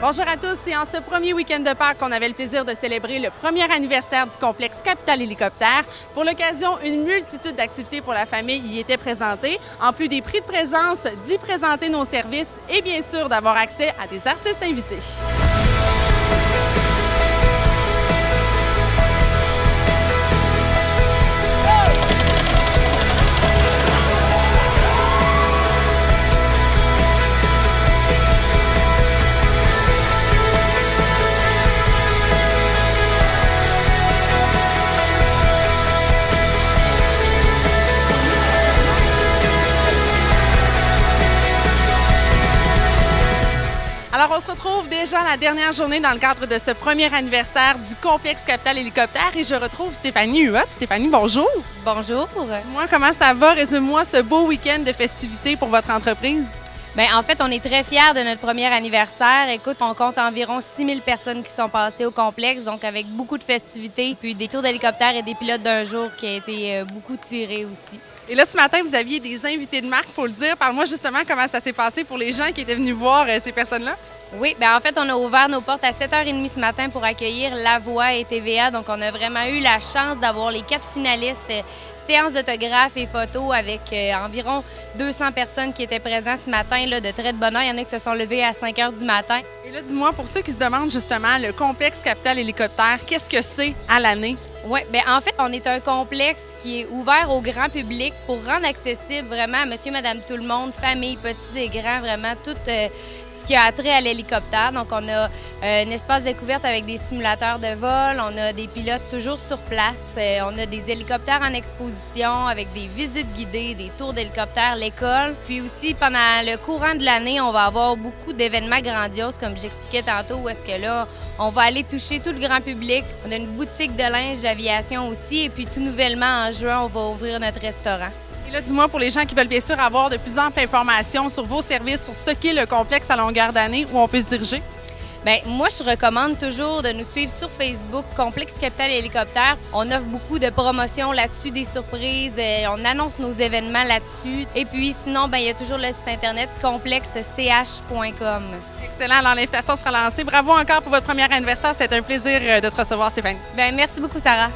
Bonjour à tous, c'est en ce premier week-end de Pâques qu'on avait le plaisir de célébrer le premier anniversaire du complexe Capital Hélicoptère. Pour l'occasion, une multitude d'activités pour la famille y étaient présentées. En plus des prix de présence, d'y présenter nos services et bien sûr d'avoir accès à des artistes invités. Alors, on se retrouve déjà la dernière journée dans le cadre de ce premier anniversaire du complexe Capital Hélicoptère et je retrouve Stéphanie Huot. Stéphanie, bonjour. Bonjour. Moi, comment ça va? Résume-moi ce beau week-end de festivités pour votre entreprise. Bien, en fait, on est très fiers de notre premier anniversaire. Écoute, on compte environ 6000 personnes qui sont passées au complexe, donc avec beaucoup de festivités, puis des tours d'hélicoptère et des pilotes d'un jour qui a été beaucoup tirés aussi. Et là, ce matin, vous aviez des invités de marque, il faut le dire. Parle-moi justement comment ça s'est passé pour les gens qui étaient venus voir ces personnes-là. Oui, bien en fait, on a ouvert nos portes à 7h30 ce matin pour accueillir La Voix et TVA. Donc, on a vraiment eu la chance d'avoir les 4 finalistes. Séance d'autographes et photos avec environ 200 personnes qui étaient présentes ce matin, là, de très de bonne heure. Il y en a qui se sont levés à 5 h du matin. Et là, dis-moi, pour ceux qui se demandent justement, le complexe Capital Hélicoptère, qu'est-ce que c'est à l'année? Oui, bien en fait, on est un complexe qui est ouvert au grand public pour rendre accessible vraiment à monsieur, madame, tout le monde, famille, petits et grands, vraiment tout ce qui a trait à l'hélicoptère. Donc, on a un espace découverte avec des simulateurs de vol, on a des pilotes toujours sur place, on a des hélicoptères en exposition avec des visites guidées, des tours d'hélicoptère, l'école. Puis aussi, pendant le courant de l'année, on va avoir beaucoup d'événements grandioses, comme j'expliquais tantôt, où est-ce que là, on va aller toucher tout le grand public. On a une boutique de linge d'aviation aussi, et puis tout nouvellement, en juin, on va ouvrir notre restaurant. Et là, dis-moi, pour les gens qui veulent bien sûr avoir de plus amples informations sur vos services, sur ce qu'est le complexe à longueur d'année, où on peut se diriger? Bien, moi, je recommande toujours de nous suivre sur Facebook, Complexe Capital Hélicoptère. On offre beaucoup de promotions là-dessus, des surprises. On annonce nos événements là-dessus. Et puis, sinon, bien, il y a toujours le site Internet complexech.com. Excellent. Alors, l'invitation sera lancée. Bravo encore pour votre premier anniversaire. C'est un plaisir de te recevoir, Stéphanie. Bien, merci beaucoup, Sarah.